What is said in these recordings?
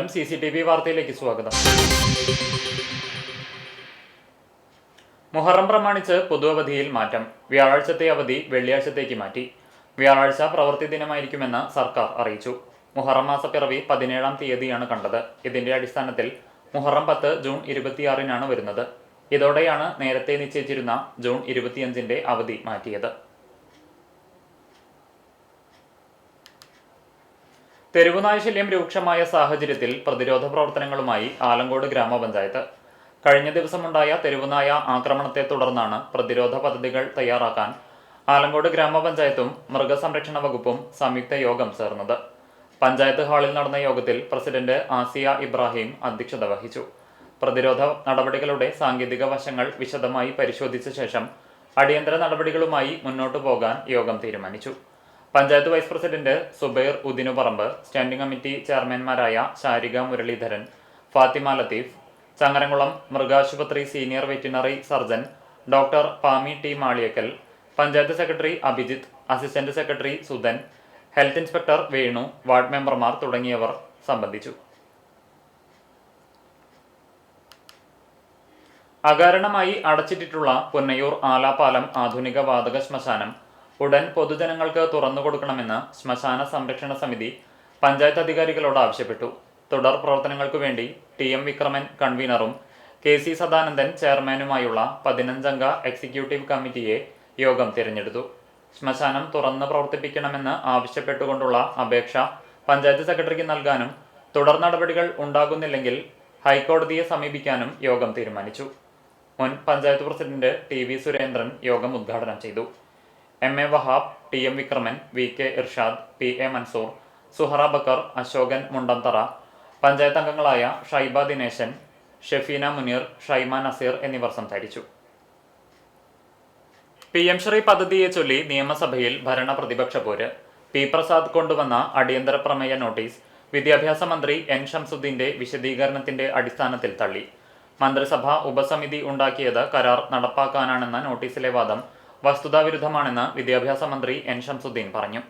നമസ്കാരം, CCTV വാർത്തയിലേക്ക് സ്വാഗതം. മുഹറം പ്രമാണിച്ച് പൊതുവധിയിൽ മാറ്റം. വ്യാഴാഴ്ചത്തെ അവധി വെള്ളിയാഴ്ചത്തേക്ക് മാറ്റി. വ്യാഴാഴ്ച പ്രവൃത്തി ദിനമായിരിക്കുമെന്ന് സർക്കാർ അറിയിച്ചു. മുഹറം മാസപ്പിറവി 17-ാം തീയതിയാണ് കണ്ടത്. ഇതിന്റെ അടിസ്ഥാനത്തിൽ മുഹറം 10 ജൂൺ 26-നാണ് വരുന്നത്. ഇതോടെയാണ് നേരത്തെ നിശ്ചയിച്ചിരുന്ന ജൂൺ 25-ന്റെ അവധി മാറ്റിയത്. തെരുവുനായ ശല്യം രൂക്ഷമായ സാഹചര്യത്തിൽ പ്രതിരോധ പ്രവർത്തനങ്ങളുമായി ആലങ്കോട് ഗ്രാമപഞ്ചായത്ത്. കഴിഞ്ഞ ദിവസമുണ്ടായ തെരുവുനായ ആക്രമണത്തെ തുടർന്നാണ് പ്രതിരോധ പദ്ധതികൾ തയ്യാറാക്കാൻ ആലങ്കോട് ഗ്രാമപഞ്ചായത്തും മൃഗസംരക്ഷണ വകുപ്പും സംയുക്ത യോഗം ചേർന്നത്. പഞ്ചായത്ത് ഹാളിൽ നടന്ന യോഗത്തിൽ പ്രസിഡന്റ് ആസിയ ഇബ്രാഹിം അധ്യക്ഷത വഹിച്ചു. പ്രതിരോധ നടപടികളുടെ സാങ്കേതിക വശങ്ങൾ വിശദമായി പരിശോധിച്ച ശേഷം അടിയന്തര നടപടികളുമായി മുന്നോട്ടു പോകാൻ യോഗം തീരുമാനിച്ചു. Panchayat vice president Subair Udinuparamba, standing committee ചെയർമാൻമാരായ ശാരിക മുരളീധരൻ, ഫാത്തിമ ലത്തീഫ്, ചങ്ങരംകുളം മൃഗാശുപത്രി senior veterinary surgeon doctor Pami T Maliyakkal, panchayat secretary Abhijith, assistant secretary Sudhan, health inspector Venu, ward മെമ്പർമാർ തുടങ്ങിയവർ സംബന്ധിച്ചു. അകാരണമായി അടച്ചിട്ടിട്ടുള്ള പുന്നയൂർ ആലാപാലം ആധുനിക വാതക ശ്മശാനം ഉടൻ പൊതുജനങ്ങൾക്ക് തുറന്നുകൊടുക്കണമെന്ന് ശ്മശാന സംരക്ഷണ സമിതി പഞ്ചായത്ത് അധികാരികളോട് ആവശ്യപ്പെട്ടു. തുടർ പ്രവർത്തനങ്ങൾക്കു വേണ്ടി TM വിക്രമൻ കൺവീനറും KC സദാനന്ദൻ ചെയർമാനുമായുള്ള 15-അംഗ എക്സിക്യൂട്ടീവ് കമ്മിറ്റിയെ യോഗം തിരഞ്ഞെടുത്തു. ശ്മശാനം തുറന്ന് പ്രവർത്തിപ്പിക്കണമെന്ന് ആവശ്യപ്പെട്ടുകൊണ്ടുള്ള അപേക്ഷ പഞ്ചായത്ത് സെക്രട്ടറിക്ക് നൽകാനും തുടർ നടപടികൾ ഉണ്ടാകുന്നില്ലെങ്കിൽ ഹൈക്കോടതിയെ സമീപിക്കാനും യോഗം തീരുമാനിച്ചു. മുൻ പഞ്ചായത്ത് പ്രസിഡന്റ് TV സുരേന്ദ്രൻ യോഗം ഉദ്ഘാടനം ചെയ്തു. MA Wahab, TM Vikraman, VK Irshad, PA Mansoor, Suhara Backer, Ashokan മുണ്ടന്തറ, panchayat അംഗങ്ങളായ ഷൈബ ദിനേശൻ, ഷെഫീന മുനീർ, ഷൈമ നസീർ എന്നിവർ സംസാരിച്ചു. PM ശ്രീ പദ്ധതിയെ ചൊല്ലി നിയമസഭയിൽ ഭരണ പ്രതിപക്ഷ പോര്. P പ്രസാദ് കൊണ്ടുവന്ന അടിയന്തര പ്രമേയ നോട്ടീസ് വിദ്യാഭ്യാസ മന്ത്രി N ഷംസുദ്ദീന്റെ വിശദീകരണത്തിന്റെ അടിസ്ഥാനത്തിൽ തള്ളി. മന്ത്രിസഭ ഉപസമിതി ഉണ്ടാക്കിയത് കരാർ നടപ്പാക്കാനാണെന്ന നോട്ടീസിലെ വാദം വസ്തുതാവിരുദ്ധമാണെന്ന് വിദ്യാഭ്യാസ മന്ത്രി N ഷംസുദ്ദീൻ പറഞ്ഞു.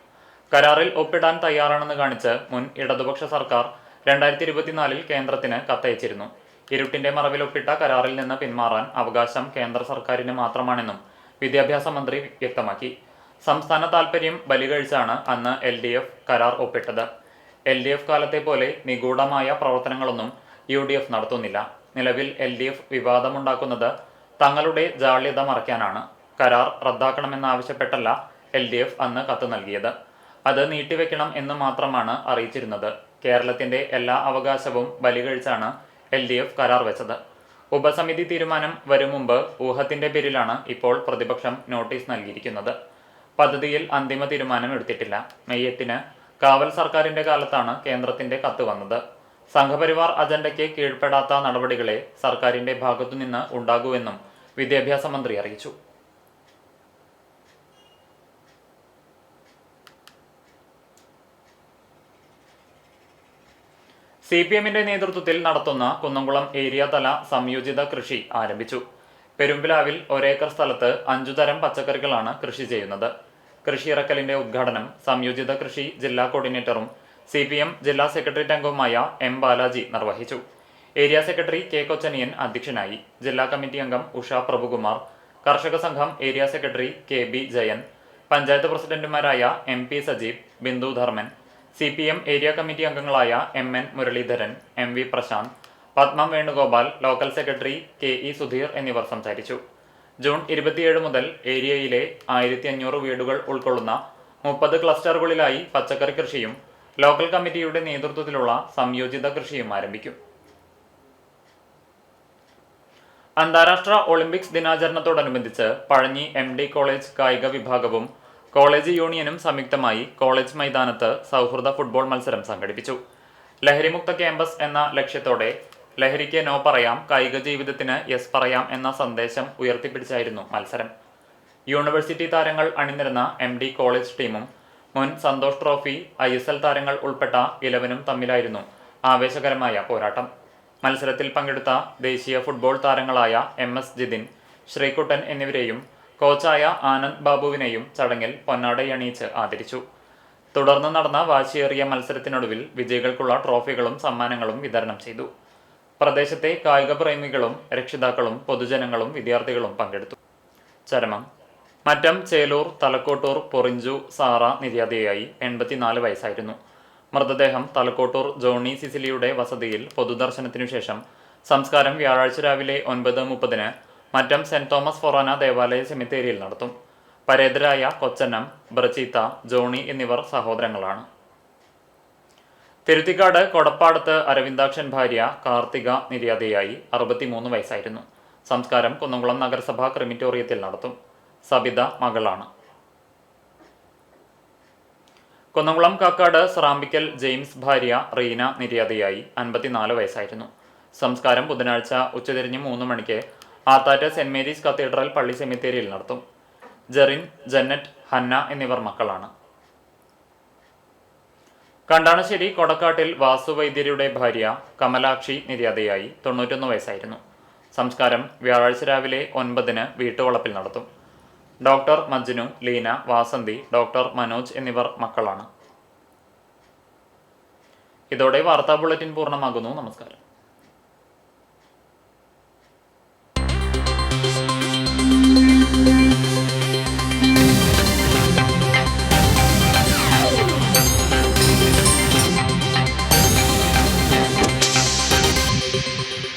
കരാറിൽ ഒപ്പിടാൻ തയ്യാറാണെന്ന് കാണിച്ച് മുൻ ഇടതുപക്ഷ സർക്കാർ 2024-ൽ കേന്ദ്രത്തിന് കത്തയച്ചിരുന്നു. ഇരുട്ടിന്റെ മറവിൽ ഒപ്പിട്ട കരാറിൽ നിന്ന് പിന്മാറാൻ അവകാശം കേന്ദ്ര സർക്കാരിന് മാത്രമാണെന്നും വിദ്യാഭ്യാസ മന്ത്രി വ്യക്തമാക്കി. സംസ്ഥാന താൽപര്യം ബലികഴിച്ചാണ് അന്ന് LDF കരാർ ഒപ്പിട്ടത്. LDF കാലത്തെ പോലെ നിഗൂഢമായ പ്രവർത്തനങ്ങളൊന്നും UDF നടത്തുന്നില്ല. നിലവിൽ LDF വിവാദമുണ്ടാക്കുന്നത് തങ്ങളുടെ ജാള്യത മറയ്ക്കാനാണ്. കരാർ റദ്ദാക്കണമെന്നാവശ്യപ്പെട്ടല്ല LDF അന്ന് കത്ത് നൽകിയത്. അത് നീട്ടിവെക്കണം എന്ന് മാത്രമാണ് അറിയിച്ചിരുന്നത്. കേരളത്തിന്റെ എല്ലാ അവകാശവും ബലികഴിച്ചാണ് LDF കരാർ വെച്ചത്. ഉപസമിതി തീരുമാനം വരും മുമ്പ് ഊഹത്തിന്റെ പേരിലാണ് ഇപ്പോൾ പ്രതിപക്ഷം നോട്ടീസ് നൽകിയിരിക്കുന്നത്. പദ്ധതിയിൽ അന്തിമ തീരുമാനം എടുത്തിട്ടില്ല. മെയ് 8-ന് കാവൽ സർക്കാരിന്റെ കാലത്താണ് കേന്ദ്രത്തിന്റെ കത്ത് വന്നത്. സംഘപരിവാർ അജണ്ടയ്ക്ക് കീഴ്പ്പെടാത്ത നടപടികളെ സർക്കാരിന്റെ ഭാഗത്തുനിന്ന് ഉണ്ടാകുമെന്നും വിദ്യാഭ്യാസ മന്ത്രി അറിയിച്ചു. CPMന്റെ നേതൃത്വത്തിൽ നടത്തുന്ന കുന്നംകുളം ഏരിയ തല സംയോജിത കൃഷി ആരംഭിച്ചു. പെരുമ്പിലാവിൽ ഒരേക്കർ സ്ഥലത്ത് 5 തരം പച്ചക്കറികളാണ് കൃഷി ചെയ്യുന്നത്. കൃഷി ഇറക്കലിന്റെ ഉദ്ഘാടനം സംയോജിത കൃഷി ജില്ലാ കോർഡിനേറ്ററും CPM ജില്ലാ സെക്രട്ടേറിയറ്റ് അംഗവുമായ M ബാലാജി നിർവഹിച്ചു. ഏരിയ സെക്രട്ടറി K കൊച്ചനിയൻ അധ്യക്ഷനായി. ജില്ലാ കമ്മിറ്റി അംഗം Usha Prabhukumar, Karshaka Sangham area secretary KB Jayan, panchayat പ്രസിഡന്റുമാരായ MP Sajeev, Bindu Dharman, CPM area committee അംഗങ്ങളായ MN Muraleedharan, MV Prasanth, Padmam Venugopal, local secretary KE Sudheer എന്നിവർ സംസാരിച്ചു. ജൂൺ 27 മുതൽ ഏരിയയിലെ 1500 വീടുകൾ ഉൾക്കൊള്ളുന്ന 30 ക്ലസ്റ്ററുകളിലായി പച്ചക്കറി കൃഷിയും ലോക്കൽ കമ്മിറ്റിയുടെ നേതൃത്വത്തിലുള്ള സംയോജിത കൃഷിയും ആരംഭിക്കും. അന്താരാഷ്ട്ര ഒളിമ്പിക്സ് ദിനാചരണത്തോടനുബന്ധിച്ച് പഴഞ്ഞി MD കോളേജ് കായിക വിഭാഗവും കോളേജ് യൂണിയനും സംയുക്തമായി കോളേജ് മൈതാനത്ത് സൗഹൃദ ഫുട്ബോൾ മത്സരം സംഘടിപ്പിച്ചു. ലഹരിമുക്ത ക്യാമ്പസ് എന്ന ലക്ഷ്യത്തോടെ ലഹരിക്ക് നോ പറയാം, കായിക ജീവിതത്തിന് യെസ് പറയാം എന്ന സന്ദേശം ഉയർത്തിപ്പിടിച്ചായിരുന്നു മത്സരം. യൂണിവേഴ്സിറ്റി താരങ്ങൾ അണിനിരന്ന MD കോളേജ് ടീമും മുൻ സന്തോഷ് ട്രോഫി ISL താരങ്ങൾ ഉൾപ്പെട്ട 11-നും തമ്മിലായിരുന്നു ആവേശകരമായ പോരാട്ടം. മത്സരത്തിൽ പങ്കെടുത്ത ദേശീയ ഫുട്ബോൾ താരങ്ങളായ MS ജിതിൻ, ശ്രീകുട്ടൻ എന്നിവരെയും കോച്ചായ ആനന്ദ് ബാബുവിനെയും ചടങ്ങിൽ പൊന്നാടയണിയിച്ച് ആദരിച്ചു. തുടർന്ന് നടന്ന വാശിയേറിയ മത്സരത്തിനൊടുവിൽ വിജയികൾക്കുള്ള ട്രോഫികളും സമ്മാനങ്ങളും വിതരണം ചെയ്തു. പ്രദേശത്തെ കായിക പ്രേമികളും രക്ഷിതാക്കളും പൊതുജനങ്ങളും വിദ്യാർത്ഥികളും പങ്കെടുത്തു. ചരമം: മറ്റം ചേലൂർ തലക്കോട്ടൂർ പൊറിഞ്ചു സാറ നിര്യാതയായി. 84 വയസ്സായിരുന്നു. മൃതദേഹം തലക്കോട്ടൂർ ജോണി സിസിലിയുടെ വസതിയിൽ പൊതുദർശനത്തിനു ശേഷം സംസ്കാരം വ്യാഴാഴ്ച രാവിലെ 9:30 മറ്റം സെന്റ് തോമസ് ഫൊറാന ദേവാലയ സെമിത്തേരിയിൽ നടത്തും. പരേതരായ കൊച്ചന്നം, ബ്രച്ചീത്ത, ജോണി എന്നിവർ സഹോദരങ്ങളാണ്. തിരുത്തിക്കാട് കൊടപ്പാടത്ത് അരവിന്ദാക്ഷൻ ഭാര്യ കാർത്തിക നിര്യാതയായി. 63 വയസ്സായിരുന്നു. സംസ്കാരം കുന്നംകുളം നഗരസഭാ ക്രിമിറ്റോറിയത്തിൽ നടത്തും. സബിത മകളാണ്. കുന്നംകുളം കാക്കാട് സ്രാമ്പിക്കൽ ജെയിംസ് ഭാര്യ റീന നിര്യാതയായി. 54 വയസ്സായിരുന്നു. സംസ്കാരം ബുധനാഴ്ച ഉച്ചതിരിഞ്ഞ് 3 മണിക്ക് ആത്താറ്റ് സെന്റ് മേരീസ് കത്തീഡ്രൽ പള്ളി സെമിത്തേരിയിൽ നടത്തും. ജെറിൻ, ജന്നറ്റ്, ഹന്ന എന്നിവർ മക്കളാണ്. കണ്ടാണശ്ശേരി കൊടക്കാട്ടിൽ വാസുവൈദ്യരുടെ ഭാര്യ കമലാക്ഷി നിര്യാതയായി. 91 വയസ്സായിരുന്നു. സംസ്കാരം വ്യാഴാഴ്ച രാവിലെ 9 വീട്ടുവളപ്പിൽ നടത്തും. ഡോക്ടർ മജ്നു, ലീന, വാസന്തി, ഡോക്ടർ മനോജ് എന്നിവർ മക്കളാണ്. ഇതോടെ വാർത്താ ബുള്ളറ്റിൻ പൂർണ്ണമാകുന്നു. നമസ്കാരം.